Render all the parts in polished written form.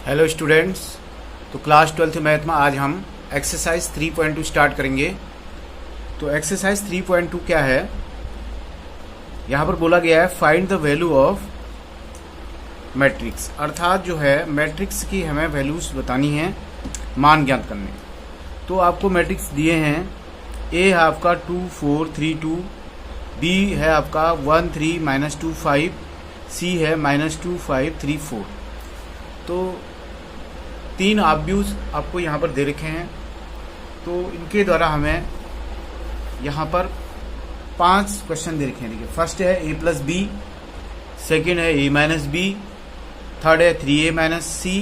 Hello students. तो class 12th math में आज हम एक्सरसाइज 3.2 स्टार्ट करेंगे। तो एक्सरसाइज 3.2 क्या है, यहाँ पर बोला गया है find the value of matrix, अर्थात जो है मैट्रिक्स की हमें वैल्यूज बतानी है, मान ज्ञात करने। तो आपको मैट्रिक्स दिए हैं, ए है आपका 2 4 3 2, बी है आपका 1 3 -2 5, सी है -2 5 3 4। तो तीन आब्यूज आपको यहाँ पर दे रखे हैं। तो इनके द्वारा हमें यहाँ पर 5 क्वेश्चन दे रखे हैं। देखिए, फर्स्ट है a प्लस बी, सेकेंड है a माइनस बी, थर्ड है 3a माइनस सी,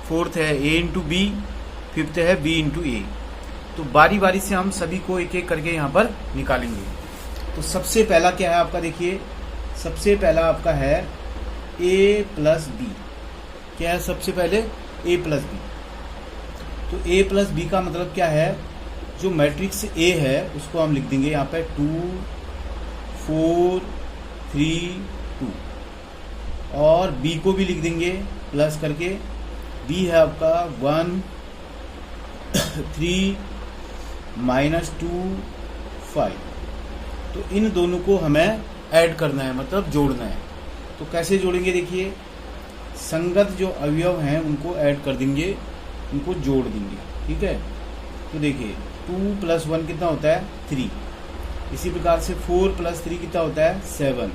फोर्थ है a इंटू बी, फिफ्थ है b इंटू ए। तो बारी बारी से हम सभी को एक एक करके यहाँ पर निकालेंगे। तो सबसे पहला क्या है आपका, देखिए सबसे पहला आपका है a प्लस बी। क्या है सबसे पहले a प्लस बी। तो a प्लस बी का मतलब क्या है, जो मैट्रिक्स A है उसको हम लिख देंगे यहाँ पे 2 4 3 2, और B को भी लिख देंगे प्लस करके। B है आपका 1 3 -2 5। तो इन दोनों को हमें ऐड करना है, मतलब जोड़ना है। तो कैसे जोड़ेंगे, देखिए संगत जो अवयव हैं उनको ऐड कर देंगे, उनको जोड़ देंगे। ठीक है। तो देखिए 2 + 1 कितना होता है 3। इसी प्रकार से 4 + 3 कितना होता है 7।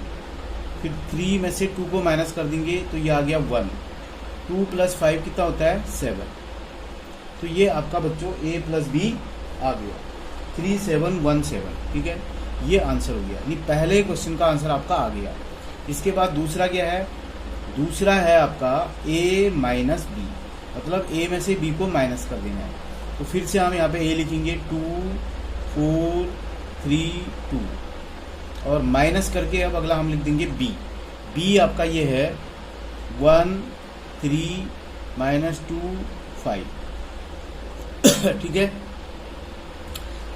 फिर 3 में से 2 को माइनस कर देंगे तो ये आ गया 1। 2 + 5 कितना होता है 7। तो ये आपका बच्चों a प्लस बी आ गया 3 7 1 7। ठीक है, ये आंसर हो गया, यानी पहले क्वेश्चन का आंसर आपका आ गया। इसके बाद दूसरा क्या है, दूसरा है आपका a माइनस बी, मतलब a में से b को माइनस कर देना है। तो फिर से हम यहाँ पे a लिखेंगे 2 4 3 2, और माइनस करके अब अगला हम लिख देंगे b। b आपका ये है 1 3 -2 5। ठीक है।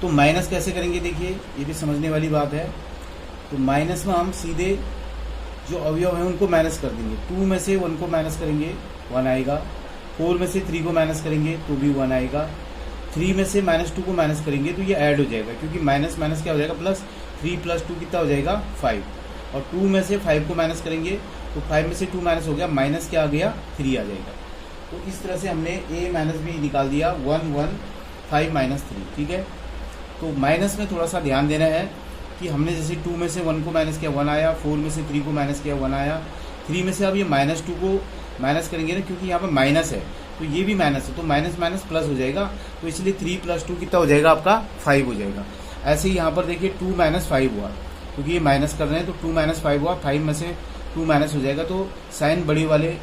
तो माइनस कैसे करेंगे, देखिए ये भी समझने वाली बात है। तो माइनस में हम सीधे जो अवयव है उनको माइनस कर देंगे। 2 में से 1 को माइनस करेंगे 1 आएगा, 4 में से 3 को माइनस करेंगे तो भी 1 आएगा, 3 में से -2 को माइनस करेंगे तो ये ऐड हो जाएगा, क्योंकि माइनस माइनस क्या हो जाएगा प्लस। 3 + 2 कितना हो जाएगा 5, और 2 में से 5 को माइनस करेंगे तो 5 में से 2 माइनस हो गया, माइनस क्या आ गया 3 आ जाएगा। तो इस तरह से हमने a माइनस बी निकाल दिया 1 1 5 -3। ठीक है। तो माइनस में थोड़ा सा ध्यान देना है कि हमने जैसे 2 में से 1 को माइनस किया 1 आया, 4 में से 3 को माइनस किया 1 आया, 3 में से अब ये -2 को माइनस करेंगे ना, क्योंकि यहाँ पर माइनस है तो ये भी माइनस है, तो माइनस माइनस प्लस हो जाएगा। तो इसलिए 3 + 2 कितना हो जाएगा आपका 5 हो जाएगा। ऐसे ही यहाँ पर देखिए 2 - 5 हुआ, क्योंकि ये माइनस कर रहे हैं तो 2 - 5 हुआ, 5 में से 2 माइनस हो जाएगा, तो साइन बड़ी वाले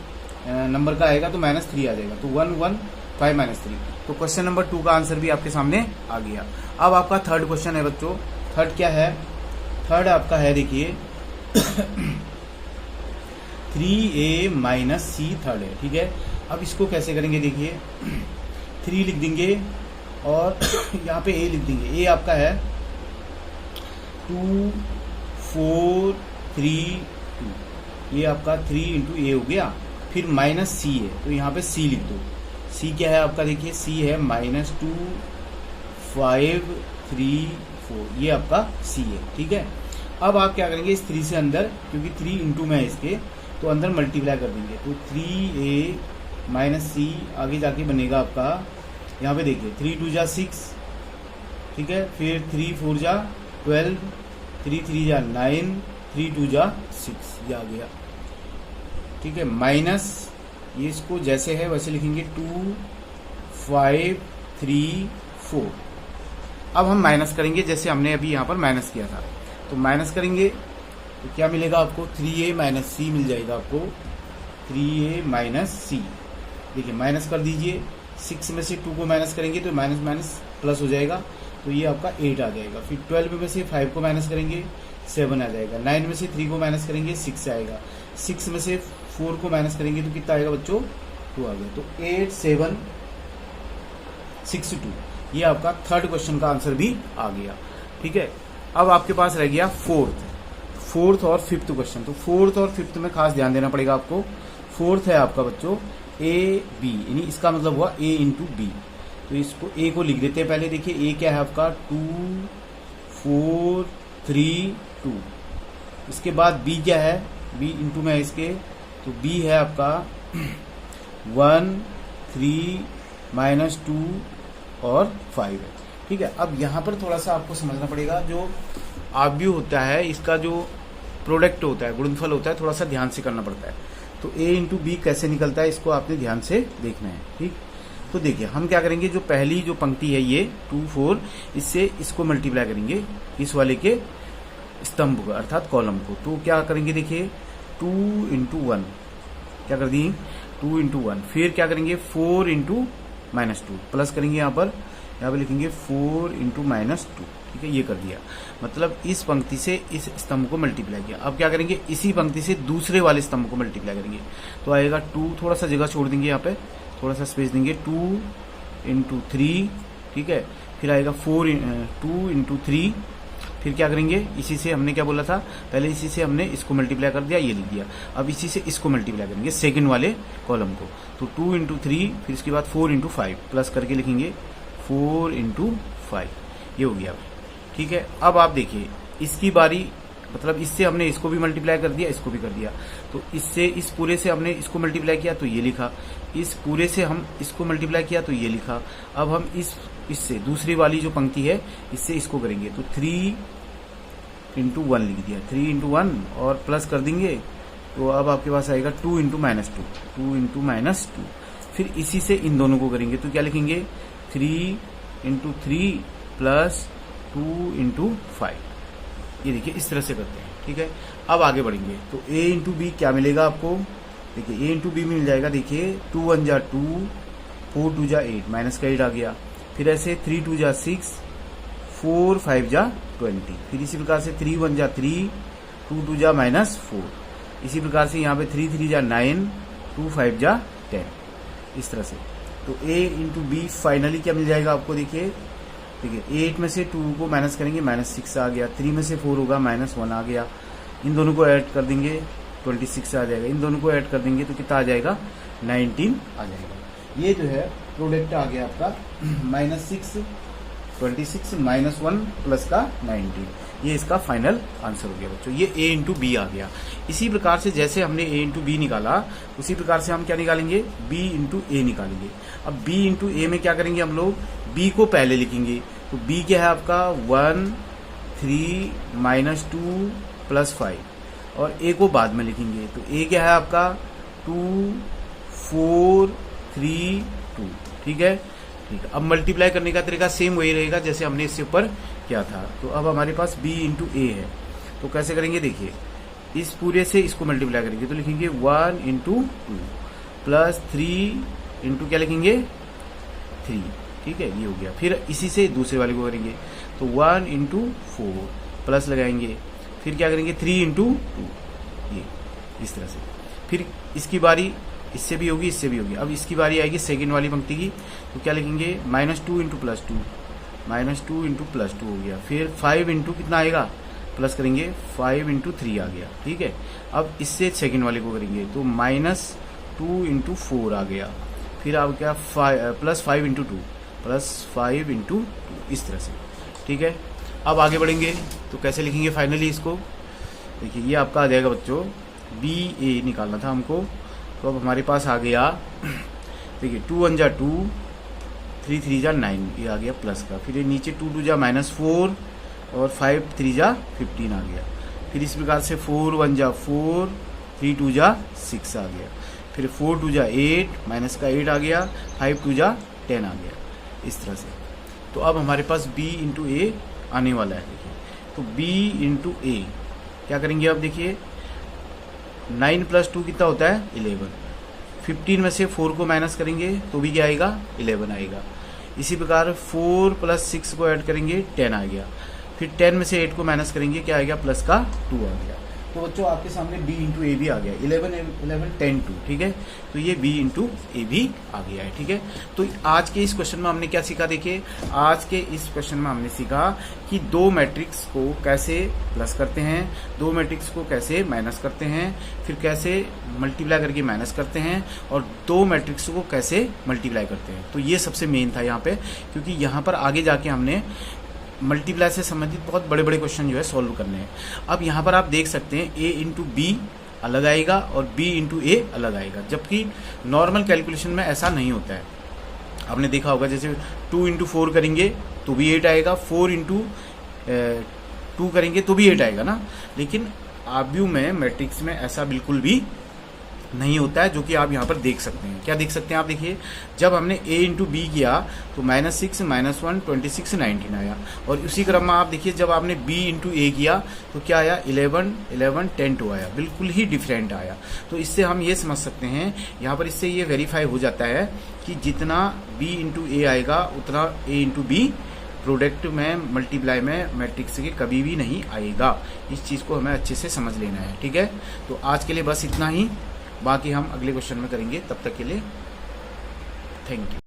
नंबर का आएगा तो -3 आ जाएगा। तो 1 1 5 -3। तो क्वेश्चन नंबर 2 का आंसर भी आपके सामने आ गया। अब आपका थर्ड क्वेश्चन है बच्चों। थर्ड क्या है, थर्ड आपका है देखिए 3a माइनस सी थर्ड है। ठीक है। अब इसको कैसे करेंगे, देखिए 3 लिख देंगे और यहाँ पे a लिख देंगे। a आपका है 2 4 3 2, ये आपका 3 × a हो गया। फिर -c है तो यहाँ पे c लिख दो। c क्या है आपका, देखिए c है -2 5 3 4, ये आपका c है। ठीक है। अब आप क्या करेंगे, इस 3 से अंदर, क्योंकि 3 इंटू में है इसके, तो अंदर मल्टीप्लाई कर देंगे। तो 3a - c आगे जाके बनेगा आपका, यहाँ पे देखिए 3 2 जा 6। ठीक है। फिर 3 4 जा 12, 3 3 जा 9, 3 2 जा 6, ये आ गया। ठीक है। माइनस ये इसको जैसे है वैसे लिखेंगे 2 5 3 4। अब हम माइनस करेंगे जैसे हमने अभी यहाँ पर माइनस किया था। तो माइनस करेंगे तो क्या मिलेगा आपको, 3a - c मिल जाएगा आपको, 3a - c। देखिए माइनस कर दीजिए, 6 में से 2 को माइनस करेंगे तो माइनस माइनस प्लस हो जाएगा, तो ये आपका 8 आ जाएगा। फिर 12 में से 5 को माइनस करेंगे 7 आ जाएगा, 9 में से 3 को माइनस करेंगे 6 आएगा, 6 में से 4 को माइनस करेंगे तो कितना आएगा बच्चों 2 आ गया। तो 8 7 6 2, ये आपका थर्ड क्वेश्चन का आंसर भी आ गया। ठीक है। अब आपके पास रह गया फोर्थ और फिफ्थ क्वेश्चन। तो फोर्थ और फिफ्थ में खास ध्यान देना पड़ेगा आपको। फोर्थ है आपका बच्चों ए बी, यानी इसका मतलब हुआ ए इंटू बी। तो इसको ए को लिख देते हैं पहले। देखिए ए क्या है आपका 2 4 3 2। इसके बाद बी क्या है, बी इंटू में है इसके, तो बी है आपका 1 3 -2 और 5 है। ठीक है, अब यहाँ पर थोड़ा सा आपको समझना पड़ेगा, जो आव्यूह होता है इसका जो प्रोडक्ट होता है, गुणनफल होता है, थोड़ा सा ध्यान से करना पड़ता है। तो a इंटू बी कैसे निकलता है इसको आपने ध्यान से देखना है। ठीक, तो देखिए हम क्या करेंगे, जो पहली जो पंक्ति है ये 2 4, इससे इसको मल्टीप्लाई करेंगे इस वाले के स्तंभ को अर्थात कॉलम को। तो क्या करेंगे, देखिए 2 इंटू 1 क्या कर दिए 2 इंटू 1, फिर क्या करेंगे 4 इंटू -2 प्लस करेंगे, यहाँ पर लिखेंगे 4 इंटू -2। ठीक है, ये कर दिया, मतलब इस पंक्ति से इस स्तंभ को मल्टीप्लाई किया। अब क्या करेंगे, इसी पंक्ति से दूसरे वाले स्तंभ को मल्टीप्लाई करेंगे। तो आएगा 2, थोड़ा सा जगह छोड़ देंगे, यहाँ पे थोड़ा सा स्पेस देंगे, 2 इंटू 3। ठीक है, फिर आएगा 2 इंटू 3। फिर क्या करेंगे, इसी से हमने क्या बोला था पहले, इसी से हमने इसको मल्टीप्लाई कर दिया, ये लिख दिया। अब इसी से इसको मल्टीप्लाई करेंगे सेकंड वाले कॉलम को। तो 2 इंटू 3, फिर इसके बाद 4 इंटू 5 प्लस करके लिखेंगे 4 इंटू 5, ये हो गया। ठीक है, अब आप देखिए इसकी बारी, मतलब इससे हमने इसको भी मल्टीप्लाई कर दिया, इसको भी कर दिया। तो इससे इस पूरे से हमने इसको मल्टीप्लाई किया तो ये लिखा, इस पूरे से हम इसको मल्टीप्लाई किया तो ये लिखा। अब हम इससे दूसरी वाली जो पंक्ति है इससे इसको करेंगे, तो 3 इंटू 1 लिख दिया, 3 इंटू 1 और प्लस कर देंगे। तो अब आपके पास आएगा 2 इंटू -2, 2 इंटू -2। फिर इसी से इन दोनों को करेंगे, तो क्या लिखेंगे 3 इंटू 3 प्लस 2 इंटू 5। ये देखिए इस तरह से करते हैं। ठीक है, अब आगे बढ़ेंगे, तो a इंटू बी क्या मिलेगा आपको, देखिए a इंटू बी मिल जाएगा। देखिए 2 1 जा 2, 4 2 जा 8, माइनस का 8 आ गया। फिर ऐसे 3 2 जा 6, 4 5 जा 20। फिर इसी प्रकार से 3 1 जा 3, 2 2 जा -4। इसी प्रकार से यहाँ पे 3 3 जा 9, 2 5 जा 10, इस तरह से। तो a इंटू बी फाइनली क्या मिल जाएगा आपको, देखिए 8 में से 2 को माइनस करेंगे, -6 आ गया। 3 में से 4 होगा, -1 आ गया। इन दोनों को ऐड कर देंगे, 26 आ जाएगा। इन दोनों को ऐड कर देंगे तो कितना आ जाएगा, 19 आ जाएगा। ये जो है प्रोडक्ट आ गया आपका -6 26 -1 प्लस का 19। ये इसका फाइनल आंसर हो गया बच्चों, ये a इंटू बी आ गया। इसी प्रकार से जैसे हमने a इंटू बी निकाला, उसी प्रकार से हम क्या निकालेंगे, b इंटू ए निकालेंगे। अब b इंटू ए में क्या करेंगे हम लोग, b को पहले लिखेंगे। तो b क्या है आपका 1 3 -2 प्लस 5, और a को बाद में लिखेंगे। तो a क्या है आपका 2 4 3 2। ठीक है, ठीक है। अब मल्टीप्लाई करने का तरीका सेम वही रहेगा जैसे हमने इससे ऊपर किया था। तो अब हमारे पास b इंटू ए है, तो कैसे करेंगे, देखिए इस पूरे से इसको मल्टीप्लाई करेंगे तो लिखेंगे 1 इंटू 2 प्लस 3 इंटू क्या लिखेंगे 3। ठीक है, ये हो गया। फिर इसी से दूसरे वाले को करेंगे, तो 1 इंटू 4 प्लस लगाएंगे, फिर क्या करेंगे 3 इंटू 2, ये इस तरह से। फिर इसकी बारी इससे भी होगी, इससे भी होगी। अब इसकी बारी आएगी सेकंड वाली पंक्ति की, तो क्या लिखेंगे -2 इंटू +2, -2 इंटू +2 हो गया। फिर 5 इंटू कितना आएगा, प्लस करेंगे 5 इंटू 3 आ गया। ठीक है, अब इससे सेकंड वाले को करेंगे तो -2 इंटू 4 आ गया। फिर अब क्या +5 इंटू 2 प्लस 5 इंटू 2, इस तरह से। ठीक है, अब आगे बढ़ेंगे तो कैसे लिखेंगे फाइनली इसको, देखिए ये आपका आ जाएगा बच्चों, BA निकालना था हमको। तो अब हमारे पास आ गया, देखिए 2 1 जा 2, 3 3 जा 9, ये आ गया प्लस का। फिर ये नीचे 2 2 जा -4 और 5 3 जा 15 आ गया। फिर इस प्रकार से 4 1 जा 4, 3 2 जा 6 आ गया। फिर 4 2 जा 8, माइनस का 8 आ गया, 5 2 जा 10 आ गया, इस तरह से। तो अब हमारे पास B इंटू ए आने वाला है। देखिए तो B इंटू ए क्या करेंगे, अब देखिए 9 + 2 कितना होता है 11। 15 में से 4 को माइनस करेंगे तो भी क्या आएगा 11 आएगा। इसी प्रकार 4 + 6 को ऐड करेंगे 10 आ गया। फिर 10 में से 8 को माइनस करेंगे क्या आएगा, प्लस का 2 आ गया। तो बच्चों आपके सामने b इंटू ए भी आ गया, 11 11 10 2, ठीक है। तो ये b इंटू ए भी आ गया है, ठीक है। तो आज के इस क्वेश्चन में हमने क्या सीखा, देखिए आज के इस क्वेश्चन में हमने सीखा कि दो मैट्रिक्स को कैसे प्लस करते हैं, दो मैट्रिक्स को कैसे माइनस करते हैं, फिर कैसे मल्टीप्लाई करके माइनस करते हैं, और दो मैट्रिक्स को कैसे मल्टीप्लाई करते हैं। तो ये सबसे मेन था यहाँ पे, क्योंकि यहाँ पर आगे जाके हमने मल्टीप्लाई से संबंधित बहुत बड़े बड़े क्वेश्चन जो है सॉल्व करने हैं। अब यहाँ पर आप देख सकते हैं a इंटू बी अलग आएगा और b इंटू ए अलग आएगा, जबकि नॉर्मल कैलकुलेशन में ऐसा नहीं होता है। आपने देखा होगा जैसे 2 इंटू 4 करेंगे तो भी 8 आएगा, 4 इंटू 2 करेंगे तो भी 8 आएगा ना, लेकिन आव्यूह में मैट्रिक्स में ऐसा बिल्कुल भी नहीं होता है, जो कि आप यहाँ पर देख सकते हैं। क्या देख सकते हैं आप, देखिए जब हमने a इंटू बी किया तो -6 -1 26 19 आया, और उसी क्रम में आप देखिए जब आपने b इंटू ए किया तो क्या आया, 11 11 10 2 आया, बिल्कुल ही डिफरेंट आया। तो इससे हम ये समझ सकते हैं यहाँ पर, इससे ये वेरीफाई हो जाता है कि जितना b इंटू ए आएगा उतना a इंटू बी प्रोडक्ट में मल्टीप्लाई में मैट्रिक्स के कभी भी नहीं आएगा। इस चीज़ को हमें अच्छे से समझ लेना है, ठीक है। तो आज के लिए बस इतना ही, बाकी हम अगले क्वेश्चन में करेंगे। तब तक के लिए थैंक यू।